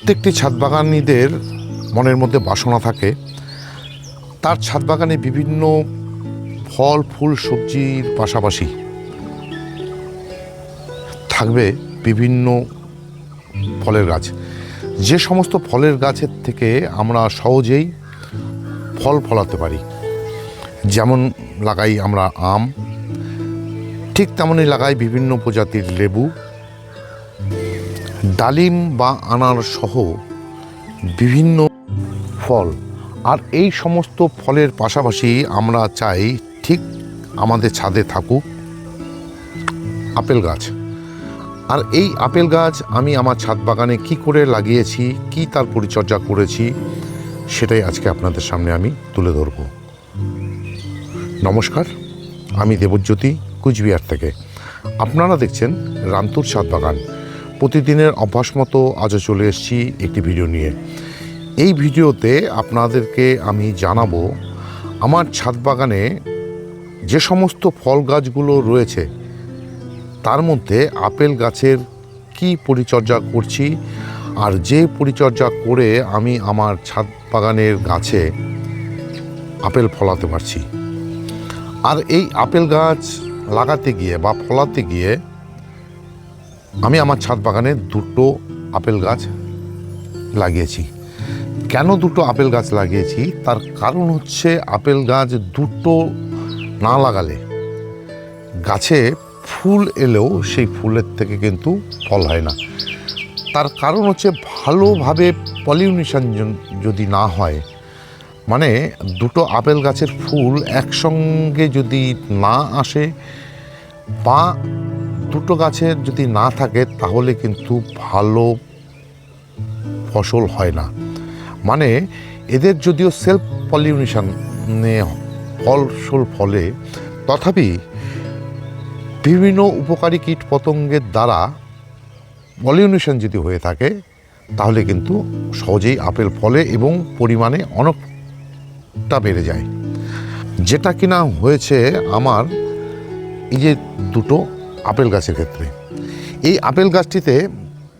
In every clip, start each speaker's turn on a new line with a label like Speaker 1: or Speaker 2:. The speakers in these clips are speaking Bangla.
Speaker 1: প্রত্যেকটি ছাদ বাগানীদের মনের মধ্যে বাসনা থাকে তার ছাদ বাগানে বিভিন্ন ফল ফুল সবজির পাশাপাশি থাকবে বিভিন্ন ফলের গাছ। যে সমস্ত ফলের গাছের থেকে আমরা সহজেই ফল ফলাতে পারি, যেমন লাগাই আমরা আম, ঠিক তেমনই লাগাই বিভিন্ন প্রজাতির লেবু, ডালিম বা আনার সহ বিভিন্ন ফল। আর এই সমস্ত ফলের পাশাপাশি আমরা চাই ঠিক আমাদের ছাদে থাকুক আপেল গাছ। আর এই আপেল গাছ আমি আমার ছাদ বাগানে কি করে লাগিয়েছি, কি তার পরিচর্যা করেছি, সেটাই আজকে আপনাদের সামনে আমি তুলে ধরব। নমস্কার, আমি দেবজ্যোতি, কুচবিহার থেকে। আপনারা দেখছেন রান্তুর ছাদ বাগান। প্রতিদিনের অভ্যাস মতো আজও চলে এসেছি একটি ভিডিও নিয়ে। এই ভিডিওতে আপনাদেরকে আমি জানাবো আমার ছাদ বাগানে যে সমস্ত ফল গাছগুলো রয়েছে তার মধ্যে আপেল গাছের কি পরিচর্যা করছি, আর যে পরিচর্যা করে আমি আমার ছাদ বাগানের গাছে আপেল ফলাতে পারছি। আর এই আপেল গাছ লাগাতে গিয়ে বা ফলাতে গিয়ে আমি আমার ছাদ বাগানে দুটো আপেল গাছ লাগিয়েছি। কেন দুটো আপেল গাছ লাগিয়েছি তার কারণ হচ্ছে, আপেল গাছ দুটো না লাগালে গাছে ফুল এলেও সেই ফুলের থেকে কিন্তু ফল হয় না। তার কারণ হচ্ছে, ভালোভাবে পলিনেশন যদি না হয়, মানে দুটো আপেল গাছের ফুল একসঙ্গে যদি না আসে বা দুটো গাছের যদি না থাকে, তাহলে কিন্তু ভালো ফসল হয় না। মানে এদের যদিও সেলফ পলিনেশনে ফসল ফলে, তথাপি বিভিন্ন উপকারী কীট পতঙ্গের দ্বারা পলিনেশন যদি হয়ে থাকে, তাহলে কিন্তু সহজেই আপেল ফলে এবং পরিমাণে অনেকটা বেড়ে যায়। যেটা কিনা হয়েছে আমার এই যে দুটো আপেল গাছের ক্ষেত্রে। এই আপেল গাছটিতে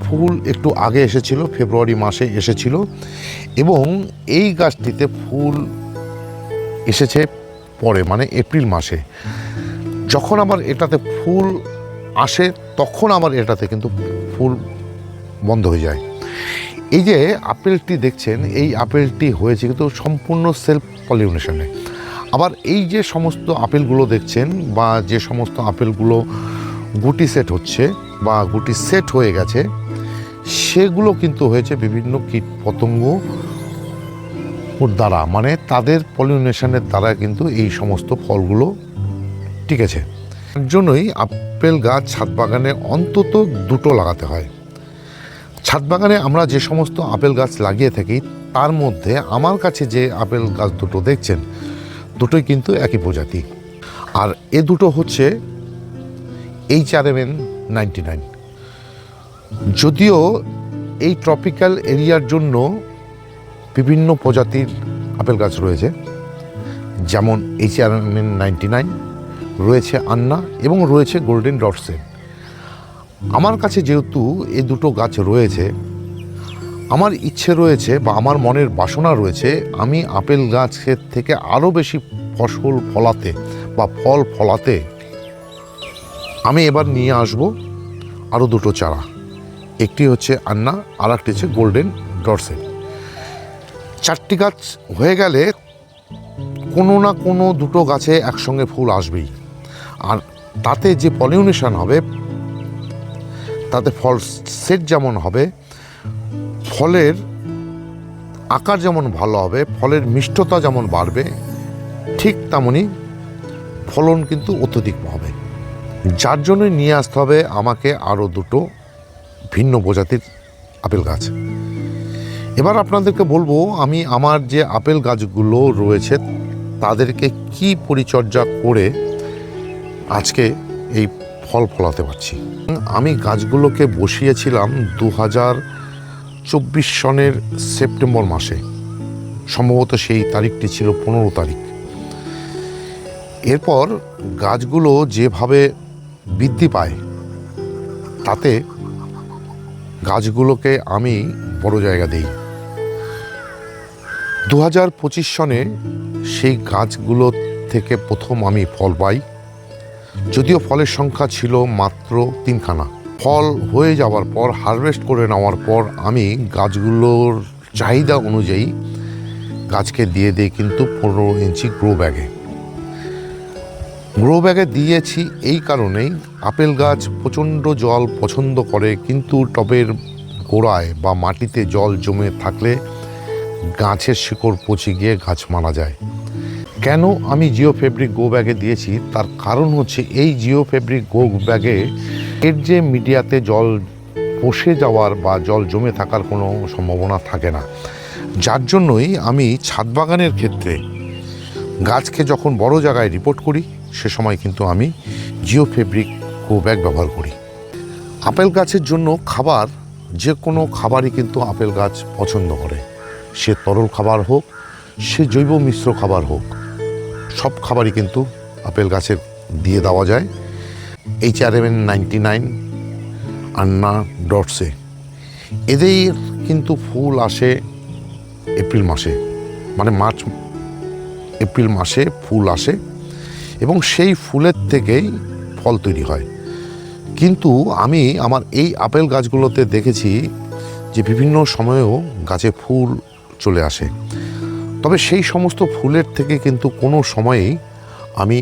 Speaker 1: ফুল একটু আগে এসেছিল, ফেব্রুয়ারি মাসে এসেছিল, এবং এই গাছটিতে ফুল এসেছে পরে, মানে এপ্রিল মাসে। যখন আবার এটাতে ফুল আসে তখন আবার এটাতে কিন্তু ফুল বন্ধ হয়ে যায়। এই যে আপেলটি দেখছেন, এই আপেলটি হয়েছে কিন্তু সম্পূর্ণ সেলফ পলিনেশনে। আবার এই যে সমস্ত আপেলগুলো দেখছেন বা যে সমস্ত আপেলগুলো গুটি সেট হচ্ছে বা গুটি সেট হয়ে গেছে, সেগুলো কিন্তু হয়েছে বিভিন্ন কীট পতঙ্গ দ্বারা, মানে তাদের পলিনেশনের দ্বারা কিন্তু এই সমস্ত ফলগুলো টিকেছে। এর জন্যই আপেল গাছ ছাদ বাগানে অন্তত দুটো লাগাতে হয়। ছাদ বাগানে আমরা যে সমস্ত আপেল গাছ লাগিয়ে থাকি, তার মধ্যে আমার কাছে যে আপেল গাছ দুটো দেখছেন, দুটোই কিন্তু একই প্রজাতি। আর এ দুটো হচ্ছে HRMN99। যদিও এই ট্রপিক্যাল এরিয়ার জন্য বিভিন্ন প্রজাতির আপেল গাছ রয়েছে, যেমন HRMN99 রয়েছে, আন্না, এবং রয়েছে গোল্ডেন ডটসেন। আমার কাছে যেহেতু এই দুটো গাছ রয়েছে, আমার ইচ্ছে রয়েছে বা আমার মনের বাসনা রয়েছে, আমি আপেল গাছের থেকে আরও বেশি ফসল ফলাতে বা ফল ফলাতে আমি এবার নিয়ে আসব আরও দুটো চারা। একটি হচ্ছে আন্না, আর একটি হচ্ছে গোল্ডেন ডটসেন। চারটি গাছ হয়ে গেলে কোনো না কোনো দুটো গাছে একসঙ্গে ফুল আসবেই। আর তাতে যে পলিনেশন হবে, তাতে ফল সেট যেমন হবে, ফলের আকার যেমন ভালো হবে, ফলের মিষ্টতা যেমন বাড়বে, ঠিক তেমনই ফলন কিন্তু অত্যধিক হবে। যার জন্য নিয়ে আসতে হবে আমাকে আরও দুটো ভিন্ন প্রজাতির আপেল গাছ। এবার আপনাদেরকে বলবো আমি আমার যে আপেল গাছগুলো রয়েছে তাদেরকে কি পরিচর্যা করে আজকে এই ফল ফলাতে পারছি। আমি গাছগুলোকে বসিয়েছিলাম 2024 সনের সেপ্টেম্বর মাসে, সম্ভবত সেই তারিখটি ছিল 15 তারিখ। এরপর গাছগুলো যেভাবে বৃদ্ধি পায়, তাতে গাছগুলোকে আমি বড় জায়গা দিই। 2025 সনে সেই গাছগুলো থেকে প্রথম আমি ফল পাই, যদিও ফলের সংখ্যা ছিল মাত্র 3খানা। ফল হয়ে যাওয়ার পর, হারভেস্ট করে নেওয়ার পর আমি গাছগুলোর চাহিদা অনুযায়ী গাছকে দিয়ে দিই কিন্তু 15 ইঞ্চি গ্রো ব্যাগে দিয়েছি এই কারণেই, আপেল গাছ প্রচণ্ড জল পছন্দ করে, কিন্তু টবের গোড়ায় বা মাটিতে জল জমে থাকলে গাছের শিকড় পচে গিয়ে গাছ মারা যায়। কেন আমি জিও ফেব্রিক গ্রো ব্যাগে দিয়েছি তার কারণ হচ্ছে, এই জিও ফেব্রিক গ্রো ব্যাগে এর যে মিডিয়াতে জল পচে যাওয়ার বা জল জমে থাকার কোনো সম্ভাবনা থাকে না। যার জন্যই আমি ছাদ বাগানের ক্ষেত্রে গাছকে যখন বড় জায়গায় রিপোর্ট করি, সে সময় কিন্তু আমি জিও ফেব্রিক গ্রো ব্যাগ ব্যবহার করি। আপেল গাছের জন্য খাবার, যে কোনো খাবারই কিন্তু আপেল গাছ পছন্দ করে, সে তরল খাবার হোক, সে জৈব মিশ্র খাবার হোক, সব খাবারই কিন্তু আপেল গাছের দিয়ে দেওয়া যায়। HRMN 99 আন্না ডটসে এদের কিন্তু ফুল আসে এপ্রিল মাসে, মানে মার্চ এপ্রিল মাসে ফুল আসে এবং সেই ফুলের থেকেই ফল তৈরি হয়। কিন্তু আমি আমার এই আপেল গাছগুলোতে দেখেছি যে বিভিন্ন সময়েও গাছে ফুল চলে আসে, তবে সেই সমস্ত ফুলের থেকে কিন্তু কোনো সময়েই আমি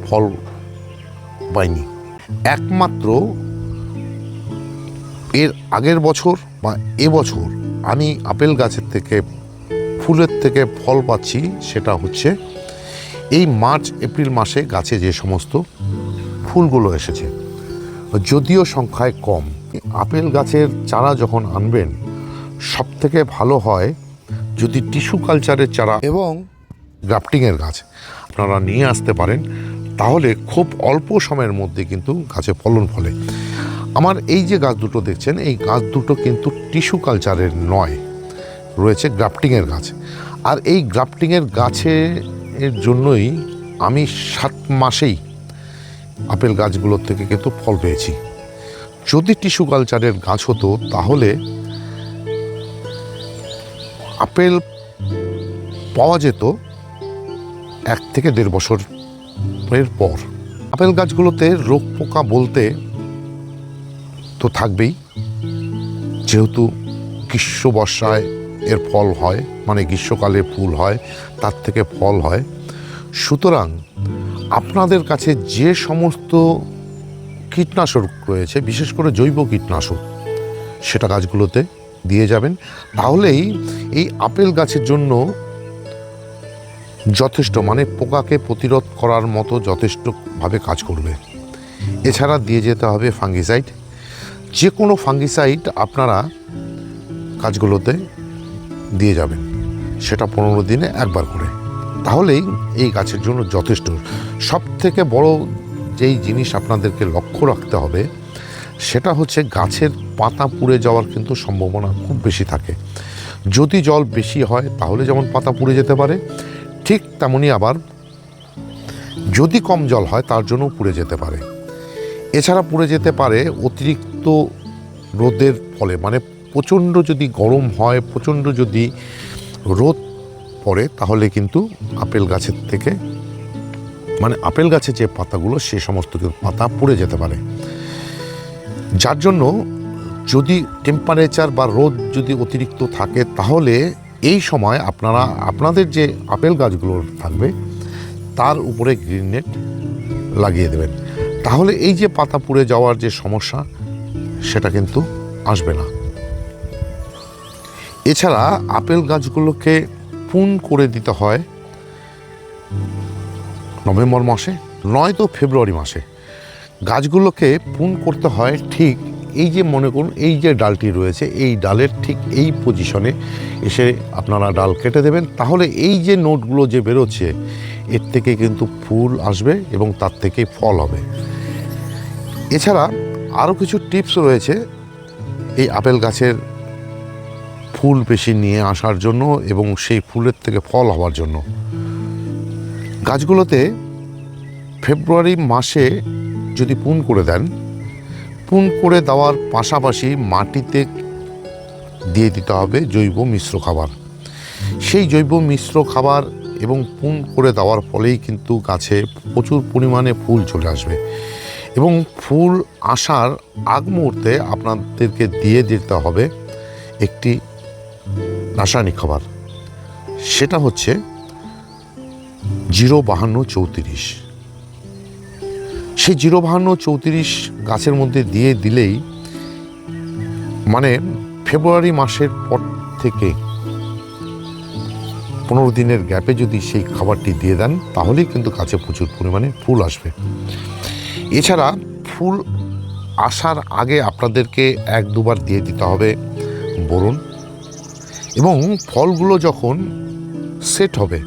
Speaker 1: ফল পাইনি। একমাত্র এর আগের বছর বা এবছর আমি আপেল গাছের থেকে, ফুলের থেকে ফল পাচ্ছি, সেটা হচ্ছে এই মার্চ এপ্রিল মাসে গাছে যে সমস্ত ফুলগুলো এসেছে, যদিও সংখ্যায় কম। আপেল গাছের চারা যখন আনবেন, সব থেকে ভালো হয় যদি টিস্যু কালচারের চারা এবং গ্রাফটিংয়ের গাছ আপনারা নিয়ে আসতে পারেন, তাহলে খুব অল্প সময়ের মধ্যে কিন্তু গাছে ফলন ফলে। আমার এই যে গাছ দুটো দেখছেন, এই গাছ দুটো কিন্তু টিস্যু কালচারের নয়, রয়েছে গ্রাফটিংয়ের গাছ। আর এই গ্রাফটিংয়ের গাছের জন্যই আমি 7 মাসেই আপেল গাছগুলোর থেকে কিন্তু ফল পেয়েছি। যদি টিস্যু কালচারের গাছ হতো তাহলে আপেল পাওয়া যেত 1 থেকে 1.5 বছরের পর। আপেল গাছগুলোতে রোগ পোকা বলতে তো থাকবেই, যেহেতু গ্রীষ্ম বর্ষায় এর ফল হয়, মানে গ্রীষ্মকালে ফুল হয়, তার থেকে ফল হয়। সুতরাং আপনাদের কাছে যে সমস্ত কীটনাশক রয়েছে, বিশেষ করে জৈব কীটনাশক, সেটা গাছগুলোতে দিয়ে যাবেন, তাহলেই এই আপেল গাছের জন্য যথেষ্ট, মানে পোকাকে প্রতিরোধ করার মতো যথেষ্টভাবে কাজ করবে। এছাড়া দিয়ে যেতে হবে ফাঙ্গিসাইড। যে কোনো ফাঙ্গিসাইড আপনারা গাছগুলোতে দিয়ে যাবেন, সেটা 15 দিনে একবার করে, তাহলেই এই গাছের জন্য যথেষ্ট। সব থেকে বড় যেই জিনিস আপনাদেরকে লক্ষ্য রাখতে হবে, সেটা হচ্ছে গাছের পাতা পুড়ে যাওয়ার কিন্তু সম্ভাবনা খুব বেশি থাকে। যদি জল বেশি হয় তাহলে যেমন পাতা পুড়ে যেতে পারে, ঠিক তেমনই আবার যদি কম জল হয় তার জন্য পুড়ে যেতে পারে। এছাড়া পুড়ে যেতে পারে অতিরিক্ত রোদের ফলে, মানে প্রচণ্ড যদি গরম হয়, প্রচণ্ড যদি রোদ পড়ে, তাহলে কিন্তু আপেল গাছের থেকে, মানে আপেল গাছের যে পাতাগুলো, সে সমস্ত পাতা পুড়ে যেতে পারে। যার জন্য যদি টেম্পারেচার বা রোদ যদি অতিরিক্ত থাকে, তাহলে এই সময় আপনারা আপনাদের যে আপেল গাছগুলো থাকবে তার উপরে গ্রিন নেট লাগিয়ে দেবেন, তাহলে এই যে পাতা পুড়ে যাওয়ার যে সমস্যা, সেটা কিন্তু আসবে না। এছাড়া আপেল গাছগুলোকে প্রুন করে দিতে হয় নভেম্বর মাসে, নয়তো ফেব্রুয়ারি মাসে। গাছগুলোকে প্রুন করতে হয় ঠিক এই যে, মনে করুন এই যে ডালটি রয়েছে, এই ডালের ঠিক এই পজিশনে এসে আপনারা ডাল কেটে দেবেন, তাহলে এই যে নোটগুলো যে বেরোচ্ছে, এর থেকে কিন্তু ফুল আসবে এবং তার থেকেই ফল হবে। এছাড়া আরও কিছু টিপস রয়েছে এই আপেল গাছের ফুল বেশি নিয়ে আসার জন্য এবং সেই ফুলের থেকে ফল হওয়ার জন্য। গাছগুলোতে ফেব্রুয়ারি মাসে যদি প্রুন করে দেন, পুন করে দেওয়ার পাশাপাশি মাটিতে দিয়ে দিতে হবে জৈব মিশ্র খাবার। সেই জৈব মিশ্র খাবার এবং পুন করে দেওয়ার ফলেই কিন্তু গাছে প্রচুর পরিমাণে ফুল চলে আসবে। এবং ফুল আসার আগ মুহূর্তে আপনাদেরকে দিয়ে দিতে হবে একটি রাসায়নিক খাবার, সেটা হচ্ছে 05234। সেই 05234 গাছের মধ্যে দিয়ে দিলেই মানে ফেব্রুয়ারি মাসের পর থেকে 15 দিনের গ্যাপে যদি সেই খাবারটি দিয়ে দেন তাহলেই কিন্তু গাছে প্রচুর পরিমাণে ফুল আসবে। এছাড়া ফুল আসার আগে আপনাদেরকে 1-2 বার দিয়ে দিতে হবে বোরন। এবং ফলগুলো যখন সেট হবে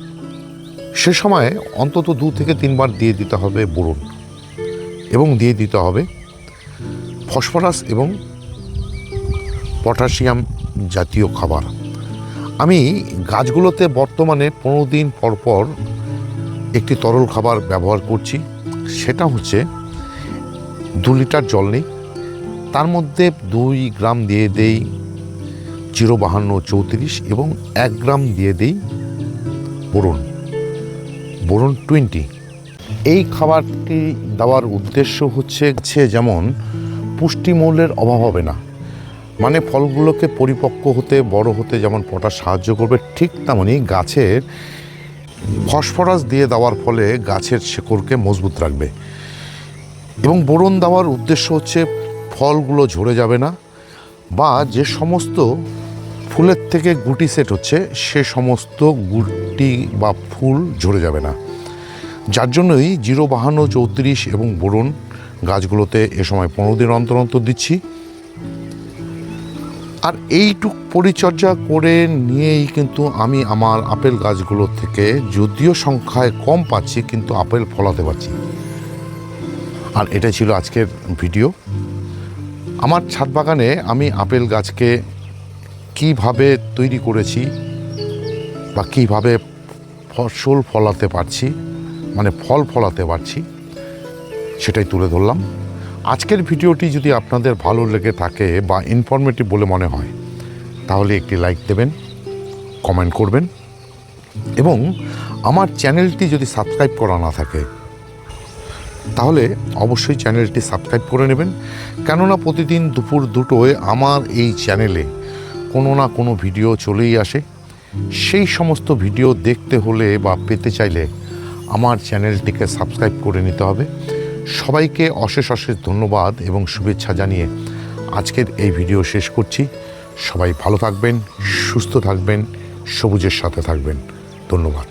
Speaker 1: সে সময় অন্তত 2 থেকে 3 বার দিয়ে দিতে হবে বোরন, এবং দিয়ে দিতে হবে ফসফরাস এবং পটাশিয়াম জাতীয় খাবার। আমি গাছগুলোতে বর্তমানে 15 দিন পর পর একটি তরল খাবার ব্যবহার করছি, সেটা হচ্ছে 2 লিটার জল নিই, তার মধ্যে 2 গ্রাম দিয়ে দেই 05234 এবং 1 গ্রাম দিয়ে দেই বোরন 20। এই খাবারটি দেওয়ার উদ্দেশ্য হচ্ছে যেমন পুষ্টিমূল্যের অভাব হবে না, মানে ফলগুলোকে পরিপক্ক হতে বড় হতে যেমন পটাশ সাহায্য করবে, ঠিক তেমনই গাছের ফসফরাস দিয়ে দেওয়ার ফলে গাছের শেকড়কে মজবুত রাখবে। এবং বোরন দেওয়ার উদ্দেশ্য হচ্ছে ফলগুলো ঝরে যাবে না, বা যে সমস্ত ফুলের থেকে গুটি সেট হচ্ছে সে সমস্ত গুটি বা ফুল ঝরে যাবে না। যার জন্যই 05234 এবং বোরন গাছগুলোতে এ সময় 15 দিন অন্তর অন্তর দিচ্ছি। আর এইটুক পরিচর্যা করে নিয়েই কিন্তু আমি আমার আপেল গাছগুলো থেকে যদিও সংখ্যায় কম পাচ্ছি কিন্তু আপেল ফলাতে পারছি। আর এটা ছিল আজকের ভিডিও। আমার ছাদ বাগানে আমি আপেল গাছকে কিভাবে তৈরি করেছি বা কিভাবে ফসল ফলাতে পারছি, মানে ফল ফলাতে পারছি, সেটাই তুলে ধরলাম। আজকের ভিডিওটি যদি আপনাদের ভালো লেগে থাকে বা ইনফরমেটিভ বলে মনে হয় তাহলে একটি লাইক দেবেন, কমেন্ট করবেন, এবং আমার চ্যানেলটি যদি সাবস্ক্রাইব করা না থাকে তাহলে অবশ্যই চ্যানেলটি সাবস্ক্রাইব করে নেবেন। কেননা প্রতিদিন দুপুর 2টোয় আমার এই চ্যানেলে কোনো না কোনো ভিডিও চলেই আসে। সেই সমস্ত ভিডিও দেখতে হলে বা পেতে চাইলে আমার চ্যানেলটিকে সাবস্ক্রাইব করে নিতে হবে। সবাইকে অশেষ অশেষ ধন্যবাদ এবং শুভেচ্ছা জানিয়ে আজকের এই ভিডিও শেষ করছি। সবাই ভালো থাকবেন, সুস্থ থাকবেন, সবুজের সাথে থাকবেন। ধন্যবাদ।